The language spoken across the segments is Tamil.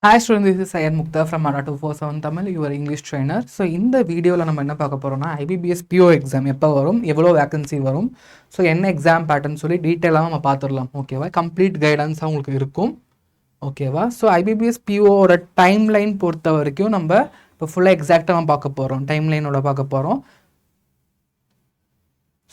Hi students, this is Sayed Mukta from Mara 247 Tamil, your English trainer. So இந்த வீடியோவில் நம்ம என்ன பார்க்க போகிறோம்னா IBPS PO எக்ஸாம் எப்போ வரும், எவ்வளோ வேகன்சி வரும், ஸோ என்ன எக்ஸாம் பேட்டர்ன் சொல்லி டீட்டெயிலாக நம்ம பார்த்துடலாம். ஓகேவா, கம்ப்ளீட் கைடன்ஸாக உங்களுக்கு இருக்கும். ஓகேவா, ஸோ IBPS POவோட டைம் லைன் பொறுத்த வரைக்கும் நம்ம இப்போ ஃபுல்லாக எக்ஸாக்டாக நம்ம பார்க்க போகிறோம், டைம் லைனோட பார்க்க போகிறோம்.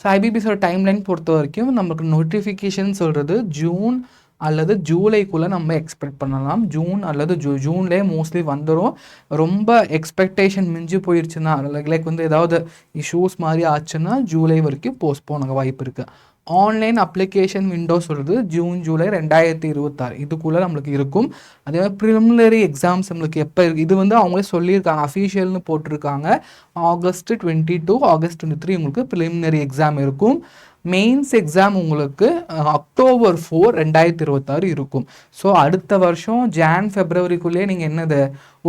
ஸோ IBPSோட டைம் லைன் பொறுத்த வரைக்கும் நமக்கு நோட்டிஃபிகேஷன் சொல்கிறது ஜூன் அல்லது ஜூலைக்குள்ளே நம்ம எக்ஸ்பெக்ட் பண்ணலாம். ஜூன் அல்லது ஜூன்லேயே மோஸ்ட்லி வந்துடும். ரொம்ப எக்ஸ்பெக்டேஷன் மிஞ்சி போயிடுச்சுன்னா லைக் ஏதாவது இஷ்யூஸ் மாதிரி ஆச்சுன்னா ஜூலை வரைக்கும் போஸ்ட்போன் ஆக வாய்ப்பு இருக்குது. ஆன்லைன் அப்ளிகேஷன் விண்டோ சொல்கிறது ஜூன் ஜூலை 2026 இதுக்குள்ளே நம்மளுக்கு இருக்கும். அதே மாதிரி ப்ரிலிமினரி எக்ஸாம்ஸ் நம்மளுக்கு எப்போ இருக்குது, இது அவங்களே சொல்லியிருக்காங்க, அஃபீஷியல்னு போட்டிருக்காங்க. August 22 August 23 உங்களுக்கு ப்ரிலிமினரி எக்ஸாம் இருக்கும். மெயின்ஸ் எக்ஸாம் உங்களுக்கு October 4 2026 இருக்கும். ஸோ அடுத்த வருஷம் Jan-February நீங்கள் என்னது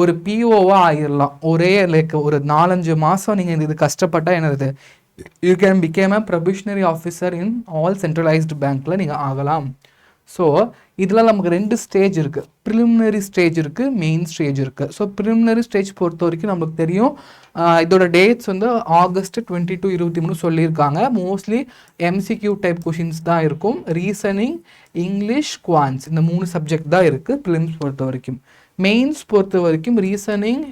ஒரு பிஓவாக ஆயிடலாம். ஒரே லைக் ஒரு 4-5 மாதம் நீங்கள் இது கஷ்டப்பட்டால் என்னது you can became a probationary officer in all centralised பேங்க்கில் நீங்கள் ஆகலாம். ஸோ இதில் நமக்கு 2 ஸ்டேஜ் இருக்குது. ப்ரிலிமினரி ஸ்டேஜ் இருக்குது, மெயின் ஸ்டேஜ் இருக்குது. ஸோ ப்ரிலிமினரி ஸ்டேஜ் பொறுத்த வரைக்கும் நமக்கு தெரியும் இதோட டேட்ஸ் August 22 23 சொல்லியிருக்காங்க. மோஸ்ட்லி MCQ டைப் கொஷின்ஸ் தான் இருக்கும். ரீசனிங், இங்கிலீஷ், குவான்ஸ் இந்த 3 சப்ஜெக்ட் தான் இருக்குது ப்ரிலிம்ஸ் பொறுத்த வரைக்கும். மெயின்ஸ் பொறுத்த வரைக்கும் reasoning,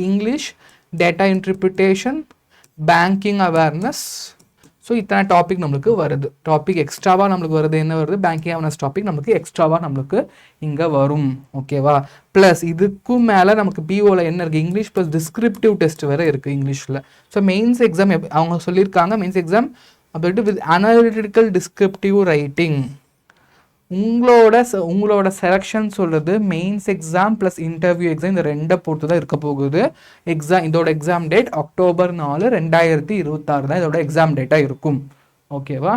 English, data interpretation, banking awareness. So இத்தனை டாபிக் நம்மளுக்கு வருது. டாபிக் எக்ஸ்ட்ராவாக நம்மளுக்கு வருது. என்ன வருது, பேங்கிங் அவேர்னஸ் டாபிக் நம்மளுக்கு எக்ஸ்ட்ராவாக நம்மளுக்கு இங்கே வரும். ஓகேவா, ப்ளஸ் இதுக்கும் மேலே நமக்கு பிஓவில் என்ன இருக்குது, இங்கிலீஷ் ப்ளஸ் டிஸ்கிரிப்டிவ் டெஸ்ட் வேறு இருக்குது இங்கிலீஷில். ஸோ மெயின்ஸ் எக்ஸாம் அவங்க சொல்லியிருக்காங்க, மெயின்ஸ் எக்ஸாம் அப்படின்ட்டு வித் அனாலிட்டிக்கல் டிஸ்கிரிப்டிவ் ரைட்டிங். உங்களோட செலெக்ஷன் சொல்கிறது mains exam plus interview exam இந்த 2 பொறுத்து தான் இருக்க போகுது. இதோட எக்ஸாம் டேட் October 4 2026 தான் இதோட எக்ஸாம் டேட்டாக இருக்கும். ஓகேவா,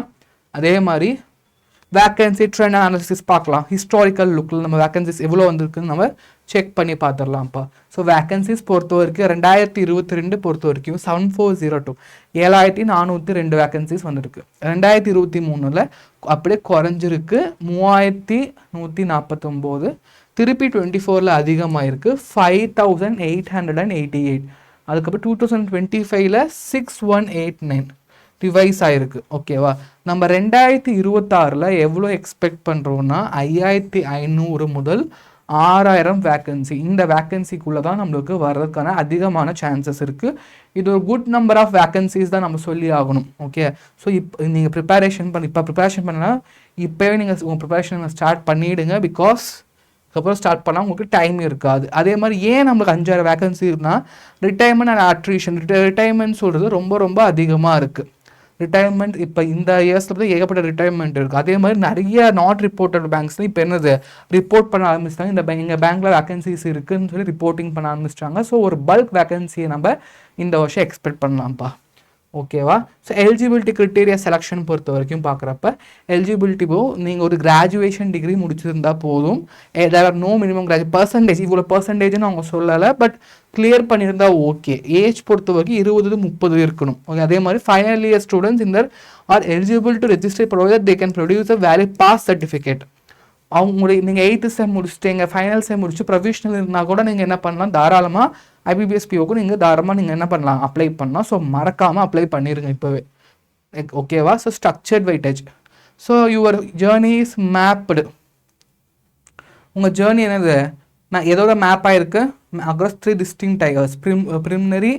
அதே மாதிரி வேக்கன்சி ட்ரெண்ட் அனாலிசிஸ் பார்க்கலாம். ஹிஸ்டாரிக்கல் லுக்கில் நம்ம வேக்கன்சிஸ் எவ்வளோ வந்திருக்குன்னு நம்ம செக் பண்ணி பார்த்துடலாம்ப்பா. ஸோ வேக்கன்சிஸ் பொறுத்த வரைக்கும் 2022 பொறுத்த வரைக்கும் 7402 7402 வேக்கன்சிஸ் வந்திருக்கு. 2023 அப்படியே குறைஞ்சிருக்கு 3149. திருப்பி 24 அதிகமாகிருக்கு 5888. அதுக்கப்புறம் 2025 6189 ரிவைஸ் ஆகிருக்கு. ஓகேவா, நம்ம 2026 எவ்வளோ எக்ஸ்பெக்ட் பண்ணுறோன்னா 5500 முதல் 6000 வேக்கன்சி. இந்த வேக்கன்சிக்குள்ளே தான் நம்மளுக்கு வர்றதுக்கான அதிகமான சான்சஸ் இருக்குது. இது ஒரு குட் நம்பர் ஆஃப் வேக்கன்சிஸ் தான் நம்ம சொல்லி ஆகணும். ஓகே, ஸோ இப்போ நீங்கள் ப்ரிப்பரேஷன் பண்ணால் இப்போவே நீங்கள் உங்கள் ப்ரிப்பரேஷன் ஸ்டார்ட் பண்ணிவிடுங்க. பிகாஸ் அதுக்கப்புறம் ஸ்டார்ட் பண்ணால் உங்களுக்கு டைம் இருக்காது. அதே மாதிரி ஏன் நம்மளுக்கு 5000 வேக்கன்சி இருக்குன்னா ரிட்டைர்மெண்ட் அண்ட் அட்ரிஷன். ரிட்டைர்மெண்ட் சொல்கிறது ரொம்ப ரொம்ப அதிகமாக இருக்குது. ரிட்டைர்மெண்ட் இப்போ இந்த இயர்ஸில் வந்து ஏகப்பட்ட ரிட்டைர்மெண்ட் இருக்குது. அதே மாதிரி நிறைய நாட் ரிப்போர்ட்டட் பேங்க்ஸ்லாம் இப்போ என்னது ரிப்போர்ட் பண்ண ஆரம்பிச்சிட்டாங்க. எங்கள் பேங்க்கில் வேக்கன்சிஸ் இருக்குதுன்னு சொல்லி ரிப்போர்ட்டிங் பண்ண ஆரம்பிச்சிட்டாங்க. ஸோ ஒரு பல்க் வேக்கன்சியை நம்ம இந்த வருஷம் எக்ஸ்பெக்ட் பண்ணலாம்ப்பா. ஓகேவா, ஸோ எலிஜிபிலிட்டி க்ரிட்டீரியா செலெக்ஷன் பொறுத்த வரைக்கும் பார்க்குறப்ப எலிஜிபிலிட்டி நீங்கள் ஒரு கிராஜுவேஷன் டிகிரி முடிச்சிருந்தால் போதும். There are no minimum percentage, இவ்வளோ பர்சன்டேஜ்னு அவங்க சொல்லலை, பட் கிளியர் பண்ணியிருந்தா ஓகே. ஏஜ் பொறுத்த வரைக்கும் 20-30 இருக்கணும். ஓகே, அதே மாதிரி ஃபைனல் இயர் ஸ்டூடெண்ட்ஸ் இந்த are eligible to register provider they can produce a valid pass certificate. நீங்கள் 8th செம் முடிச்சுட்டீங்க, ஃபைனல் செம் முடிச்சு ப்ரொவிஷனல் இருந்தால் கூட நீங்கள் என்ன பண்ணலாம், தாராளமாக IBPS POக்கு நீங்கள் தாராளமாக நீங்கள் என்ன பண்ணலாம், அப்ளை பண்ணலாம். ஸோ மறக்காமல் அப்ளை பண்ணிடுங்க இப்போவே. ஓகேவா, so structured weightage. So your journey is mapped. உங்கள் ஜேர்னி என்னது, நான் எதோட மேப் ஆகிருக்கு, across 3 distinct tigers, preliminary,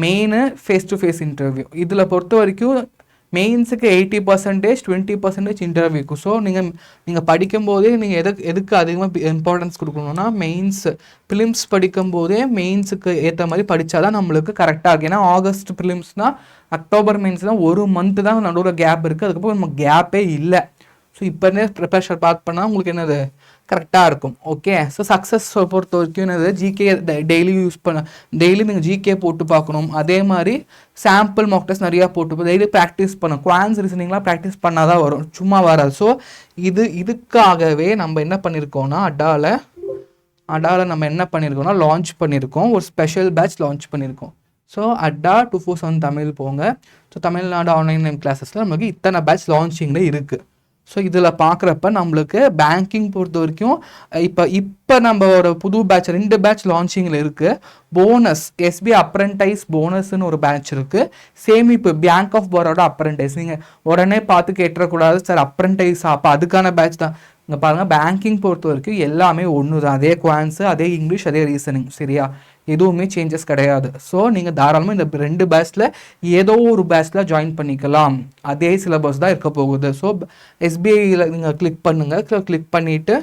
main, face to face interview. இதில் பொறுத்த வரைக்கும் மெயின்ஸுக்கு 80%, 20% இன்டர்வியூக்கு. ஸோ நீங்கள் படிக்கும்போதே நீங்கள் எதுக்கு அதிகமாக இம்பார்ட்டன்ஸ் கொடுக்கணுன்னா மெயின்ஸ், ப்ரிலிம்ஸ் படிக்கும்போதே மெயின்ஸுக்கு ஏற்ற மாதிரி படித்தா தான் நம்மளுக்கு கரெக்டாக இருக்குது. ஏன்னா ஆகஸ்ட் ப்ரிலிம்ஸ்னால் அக்டோபர் மெயின்ஸ்னால் 1 மந்த்து தான் நடுவில் கேப் இருக்குது. அதுக்கப்புறம் நமக்கு கேப்பே இல்லை. ஸோ இப்போனே ப்ரிப்பரேஷன் பார்த்து பண்ணால் உங்களுக்கு என்னது கரெக்டாக இருக்கும். ஓகே, ஸோ சக்ஸஸ் பொறுத்த வரைக்கும் என்னது, ஜிகே டெய்லி நீங்கள் ஜிகே போட்டு பார்க்கணும். அதே மாதிரி சாம்பிள் மாக் டெஸ்ட் நிறையா போட்டு டெய்லி ப்ராக்டிஸ் பண்ணணும். குவான்ஸ் ரீசனிங்லாம் ப்ராக்டிஸ் பண்ணால் தான் வரும், சும்மா வராது. ஸோ இதுக்காகவே நம்ம என்ன பண்ணியிருக்கோம்னா அடாவில் நம்ம என்ன பண்ணியிருக்கோம்னா லான்ச் பண்ணியிருக்கோம், ஒரு ஸ்பெஷல் பேட்ச் லான்ச் பண்ணியிருக்கோம். ஸோ அட்டா 247 தமிழ் போங்க. ஸோ தமிழ்நாடு ஆன்லைன் கிளாஸஸில் நமக்கு இத்தனை பேட்ச் லான்ச்சிங்கில் இருக்குது. ஸோ இதில் பார்க்குறப்ப நம்மளுக்கு பேங்கிங் பொறுத்த வரைக்கும் இப்போ நம்மளோட புது பேட்ச் 2 பேட்ச் லான்ச்சிங்கில் இருக்குது. போனஸ் எஸ்பி அப்ரண்டைஸ் போனஸ்ன்னு ஒரு பேட்ச் இருக்குது. சேமிப்பு பேங்க் ஆஃப் பரோடா அப்ரண்டைஸ். நீங்கள் உடனே பார்த்து கேட்டுறக்கூடாது சார் அப்ரண்டைஸ் அப்போ அதுக்கான பேட்ச் தான். இங்கே பாருங்கள் பேங்கிங் பொறுத்த வரைக்கும் எல்லாமே ஒன்று தான். அதே குவான்ஸு, அதே இங்கிலீஷ், அதே ரீசனிங். சரியா, எதுவுமே சேஞ்சஸ் கிடையாது. ஸோ நீங்கள் தாராளமாக இந்த 2 பேட்ச்சில் ஏதோ ஒரு பேட்ச்சில் ஜாயின் பண்ணிக்கலாம். அதே சிலபஸ் தான் இருக்க போகுது. ஸோ எஸ்பிஐயில் நீங்கள் கிளிக் பண்ணுங்கள். கிளிக் பண்ணிவிட்டு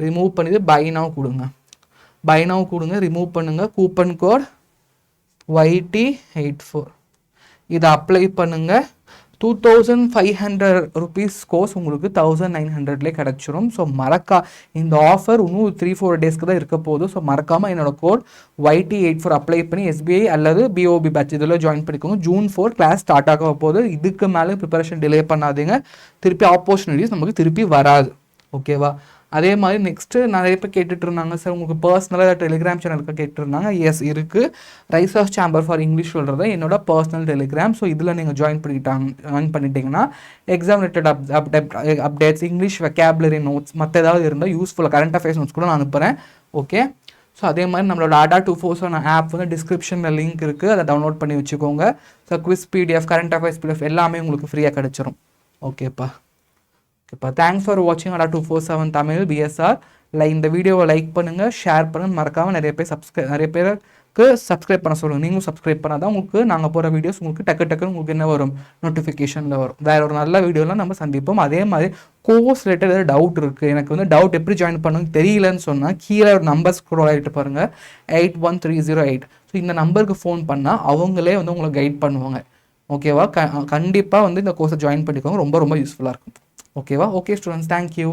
ரிமூவ் பண்ணிவிட்டு பை நவ் கொடுங்க. பை நவ் கொடுங்க, ரிமூவ் பண்ணுங்கள். கூப்பன் கோட் YT84 இதை அப்ளை பண்ணுங்கள். 2500 rupees கோர்ஸ் உங்களுக்கு 1900 கிடச்சிரும். ஸோ இந்த ஆஃபர் இன்னும் 3-4 டேஸ்க்கு தான் இருக்க போகுது. ஸோ மறக்காமல் என்னோட கோட் YT84 அப்ளை பண்ணி எஸ்பிஐ அல்லது BOB பேட்ச் இதில் ஜாயின் பண்ணிக்கோங்க. June 4 கிளாஸ் ஸ்டார்ட் ஆக போகுது. இதுக்கு மேலே ப்ரிப்பரேஷன் டிலே பண்ணாதீங்க. திருப்பி ஆப்பர்ச்சுனிட்டிஸ் நமக்கு திருப்பி வராது. ஓகேவா? அதே மாதிரி நெக்ஸ்ட்டு நிறைய பேர் கேட்டுட்டு இருந்தாங்க சார் உங்களுக்கு பர்சனலாக டெலிகிராம் சேனலுக்கு கேட்டுருந்தாங்க. எஸ் இருக்குது. ரைசர்ஸ் சேம்பர் ஃபார் இங்கிலீஷ் சொல்கிறது என்னோட பர்சனல் டெலிகிராம். ஸோ இதில் நீங்கள் ஜாயின் பண்ணிட்டீங்கன்னா exam related updates, English vocabulary notes, மற்ற ஏதாவது இருந்தால் யூஸ்ஃபுல்லாக கரண்ட் அஃபேர்ஸ் நோட்ஸ் கூட நான் அனுப்புகிறேன். ஓகே, ஸோ அதே மாதிரி நம்மளோட ADA 247 ஆப் வந்து டிஸ்கிரிப்ஷனில் லிங்க் இருக்குது. அதை டவுன்லோட் பண்ணி வச்சுக்கோங்க. So quiz PDF, current affairs PDF எல்லாமே உங்களுக்கு ஃப்ரீயாக கிடச்சிரும். ஓகேப்பா. தேங்க்ஸ் ஃபார் வாட்சிங் ADA 247 தமிழ் BSR. இந்த வீடியோவை லைக் பண்ணுங்கள், ஷேர் பண்ணுங்கள். மறக்காமல் நிறைய பேருக்கு சப்ஸ்கிரைப் பண்ண சொல்லுங்கள். நீங்களும் சப்ஸ்கிரைப் பண்ணால் தான் உங்களுக்கு நாங்கள் போகிற வீடியோஸ் உங்களுக்கு டக்குன்னு உங்களுக்கு என்ன வரும், நோட்டிஃபிகேஷனில் வரும். வேறு ஒரு நல்ல வீடியோலாம் நம்ம சந்திப்போம். அதே மாதிரி கோர்ஸ் ரிலேட்டட் ஏதாவது டவுட் இருக்குது, எனக்கு வந்து டவுட் எப்படி ஜாயின் பண்ணணும்னு தெரியலன்னு சொன்னால் கீழே ஒரு நம்பர் ஸ்க்ரோல் ஆகிட்டு பாருங்கள், 81308. ஸோ இந்த நம்பருக்கு ஃபோன் பண்ணால் அவங்களே வந்து உங்களை கைட் பண்ணுவாங்க. ஓகேவா? கண்டிப்பாக வந்து இந்த கோர்ஸை ஜாயின் பண்ணிக்கோங்க. ரொம்ப யூஸ்ஃபுல்லாக இருக்கும். ஓகேவா? Okay students, thank you.